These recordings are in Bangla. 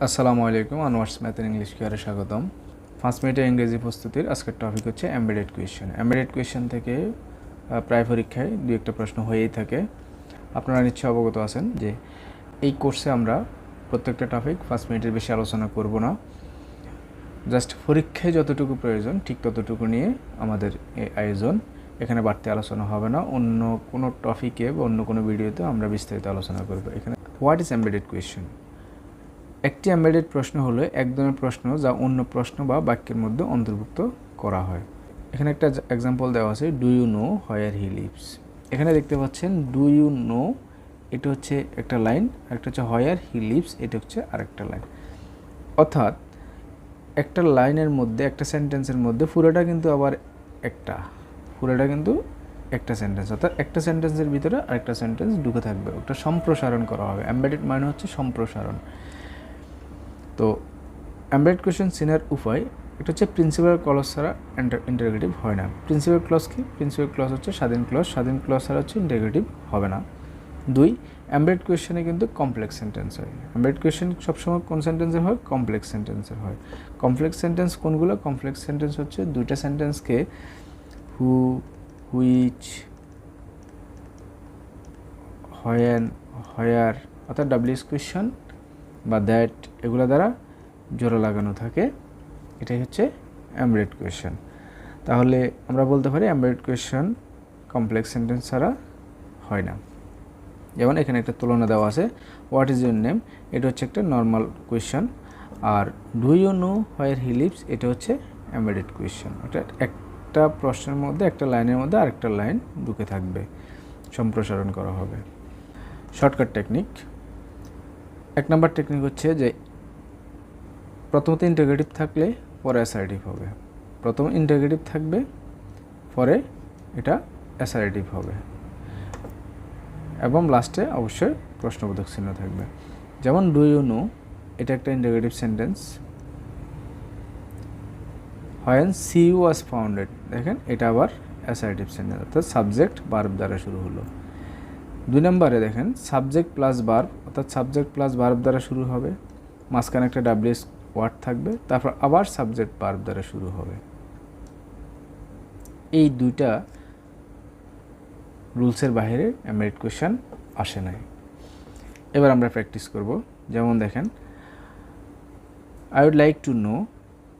আসসালামু আলাইকুম অনার্স ম্যাথ এন্ড ইংলিশ কেয়ারে স্বাগতম। 5 মিনিটের ইংরেজি প্রস্তুতির আজকের টপিক হচ্ছে এমবেডেড কোয়েশ্চেন। এমবেডেড কোয়েশ্চেন থেকে প্রায় পরীক্ষায় দুই একটা প্রশ্ন হয়েই থাকে। আপনারা নিশ্চয়ই অবগত আছেন যে এই কোর্সে আমরা প্রত্যেকটা টপিক 5 মিনিটের বেশি আলোচনা করব না। জাস্ট পরীক্ষায় যতটুকু প্রয়োজন ঠিক ততটুকু নিয়ে আমাদের এই আয়োজন। এখানে বাড়তি আলোচনা হবে না, অন্য কোনো টপিকে বা অন্য কোনো ভিডিওতে আমরা বিস্তারিত আলোচনা করব। এখানে হোয়াট ইজ এমবেডেড কোয়েশ্চেন? একটি এমবেডেড প্রশ্ন হলো এক ধরনের প্রশ্ন যা অন্য প্রশ্ন বা বাক্যের মধ্যে অন্তর্ভুক্ত করা হয়। এখানে একটা এক্সাম্পল দেওয়া আছে, do you know where he lives. এখানে দেখতে পাচ্ছেন ডু ইউ নো, এটা হচ্ছে একটা লাইন, একটা হচ্ছে হোয়ার হি লিভস, এটা হচ্ছে আরেকটা লাইন। অর্থাৎ একটা লাইনের মধ্যে, একটা সেন্টেন্সের মধ্যে পুরোটা কিন্তু একটা সেন্টেন্স, অর্থাৎ একটা সেন্টেন্সের ভিতরে আরেকটা সেন্টেন্স ঢুকে থাকবে, ওটা সম্প্রসারণ করা হবে। এমবেডেড মানে হচ্ছে সম্প্রসারণ। তো এমবেডেড কোয়েশ্চেন চিনার উপায়, এটা হচ্ছে প্রিন্সিপাল ক্লজ ছাড়া ইন্টারোগেটিভ হয় না। প্রিন্সিপাল ক্লজ কি? প্রিন্সিপাল ক্লজ হচ্ছে স্বাধীন ক্লজ ছাড়া হচ্ছে ইন্টারোগেটিভ হবে না। 2, এমবেডেড কোয়েশ্চেনে কিন্তু কমপ্লেক্স সেন্টেন্স হয়। এমবেডেড কোয়েশ্চেন সবসময় কোন সেন্টেন্সের হয়? কমপ্লেক্স সেন্টেন্সের হয়। কমপ্লেক্স সেন্টেন্স কোনগুলো? কমপ্লেক্স সেন্টেন্স হচ্ছে দুইটা সেন্টেন্সকে হু, হুইচ, হোয়েন, হোয়ার অর্থাৎ ডাব্লিউএস কোয়েশ্চন বা দ্যাট এগুলো দ্বারা জোড়া লাগানো থাকে, এটাই হচ্ছে এমবেডেড কোয়েশ্চেন। তাহলে আমরা বলতে পারি এমবেডেড কোয়েশ্চেন কমপ্লেক্স সেন্টেন্স ছাড়া হয় না। যেমন এখানে একটা তুলনা দেওয়া আছে, হোয়াট ইজ ইউর নেম, এটা হচ্ছে একটা নর্মাল কোয়েশ্চেন। আর do you know where he lives, এটা হচ্ছে এমবেডেড কোয়েশ্চেন। অর্থাৎ একটা প্রশ্নের মধ্যে, একটা লাইনের মধ্যে আরেকটা লাইন ঢুকে থাকবে, সম্প্রসারণ করা হবে। শর্টকাট টেকনিক, 1 নম্বর টেকনিক হচ্ছে যে প্রথমত ইন্টারোগেটিভ থাকলে পরে অ্যাসার্টিভ হবে, প্রথম ইন্টারোগেটিভ থাকবে পরে এটা অ্যাসার্টিভ হবে, এবং লাস্টে অবশ্যই প্রশ্নবোধক চিহ্ন থাকবে। যেমন ডু ইউ নো, এটা একটা interrogative sentence. When she was founded, দেখেন এটা আবার অ্যাসার্টিভ সেন্টেন্স, অর্থাৎ সাবজেক্ট ভার্ব দ্বারা শুরু হলো। 2 নম্বরে দেখেন সাবজেক্ট প্লাস ভার্ব, অর্থাৎ সাবজেক্ট প্লাস ভার্ব দ্বারা শুরু হবে, মাঝখানে একটা ডাব্লিউএস ওয়ার্ড থাকবে, তারপর আবার সাবজেক্ট ভার্ব দ্বারা শুরু হবে। এই দুইটা রুলসের বাইরে এমবেডেড কোয়েশ্চেন আসে নাই। এবার আমরা প্র্যাকটিস করব। যেমন দেখেন I would like to know,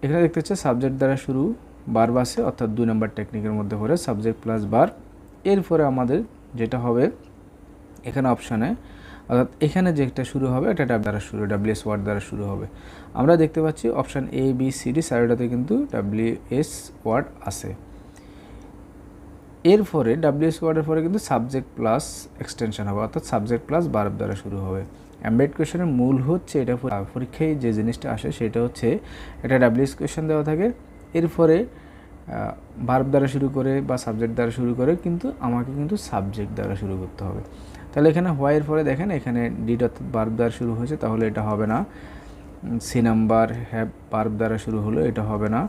এখানে দেখতে হচ্ছে সাবজেক্ট দ্বারা শুরু, ভার্ব আছে, অর্থাৎ 2 নম্বর টেকনিকের মধ্যে পড়ে সাবজেক্ট প্লাস ভার্ব। এরপরে আমাদের যেটা হবে এখানে অপশানে, অর্থাৎ এখানে যেটা শুরু হবে এটা দ্বারা শুরু, ডাব্লিউএস ওয়ার্ড দ্বারা শুরু হবে। আমরা দেখতে পাচ্ছি option A B C D চারটাতে কিন্তু ডাব্লিউএস ওয়ার্ড আছে। এরপরে ডাব্লিউএস ওয়ার্ডের পরে কিন্তু সাবজেক্ট প্লাস এক্সটেনশন হবে, অর্থাৎ সাবজেক্ট প্লাস ভার্ব দ্বারা শুরু হবে। এমবেডেড কোয়েশ্চেনের মূল হচ্ছে, এটা পরীক্ষায় যে জিনিসটা আসে সেটা হচ্ছে এটা ডাব্লিউএস কোয়েশ্চেন দেওয়া থাকে, এরপরে ভার্ব দ্বারা শুরু করে বা সাবজেক্ট দ্বারা শুরু করে, কিন্তু আমাকে কিন্তু সাবজেক্ট দ্বারা শুরু করতে হবে। তাহলে এখানে হোয়াইয়ের পরে দেখেন এখানে ডিড অর্থাৎ ভার্ব দ্বারা শুরু হয়েছে, তাহলে এটা হবে না। সি নাম্বার হ্যাভ ভার্ব দ্বারা শুরু হলো, এটা হবে না।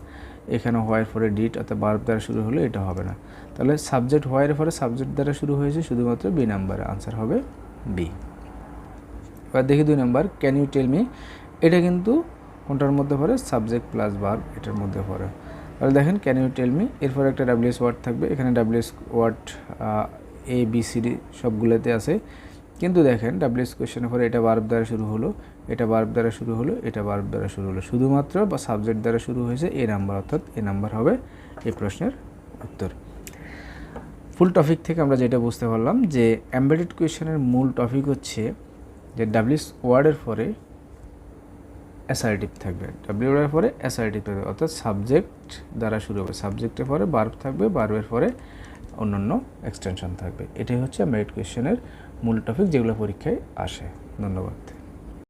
এখানে হোয়াইয়ের পরে ডিড অর্থাৎ ভার্ব দ্বারা শুরু হলো, এটা হবে না। তাহলে সাবজেক্ট হোয়াইয়ের পরে সাবজেক্ট দ্বারা শুরু হয়েছে শুধুমাত্র বি নাম্বারে, আনসার হবে বি। এবার দেখি 2 number, can you tell me, এটা কিন্তু কোনটার মধ্যে পড়ে? সাবজেক্ট প্লাস ভার্ব এটার মধ্যে পড়ে। তাহলে দেখেন ক্যান ইউ টেল মি, এরপরে একটা ডাব্লিউএস ওয়ার্ড থাকবে, এখানে ডাব্লিউএস ওয়ার্ড এ বি সি ডি সবগুলোতে আছে, কিন্তু দেখেন ডাব্লিউএস কোয়েশ্চেনের পরে এটা ভার্ব দ্বারা শুরু হলো, এটা ভার্ব দ্বারা শুরু হলো, এটা ভার্ব দ্বারা শুরু হলো, শুধুমাত্র বা সাবজেক্ট দ্বারা শুরু হয়েছে এ নাম্বার, অর্থাৎ এ নাম্বার হবে এই প্রশ্নের উত্তর। ফুল টপিক থেকে আমরা যেটা বুঝতে পারলাম যে এমবেডেড কোয়েশ্চেনের মূল টপিক হচ্ছে যে ডাব্লিউএস ওয়ার্ডের পরে অ্যাসার্টিভ থাকবে, ডাব্লিউ ওয়ার্ডের পরে অ্যাসার্টিভ থাকবে, অর্থাৎ সাবজেক্ট দ্বারা শুরু হবে, সাবজেক্টের পরে ভার্ব থাকবে, ভার্বের পরে অন্যান্য এক্সটেনশন থাকবে। এটাই হচ্ছে এমবেডেড কোয়েশ্চেনের মূল টপিক, যেগুলো পরীক্ষায় আসে। ধন্যবাদ।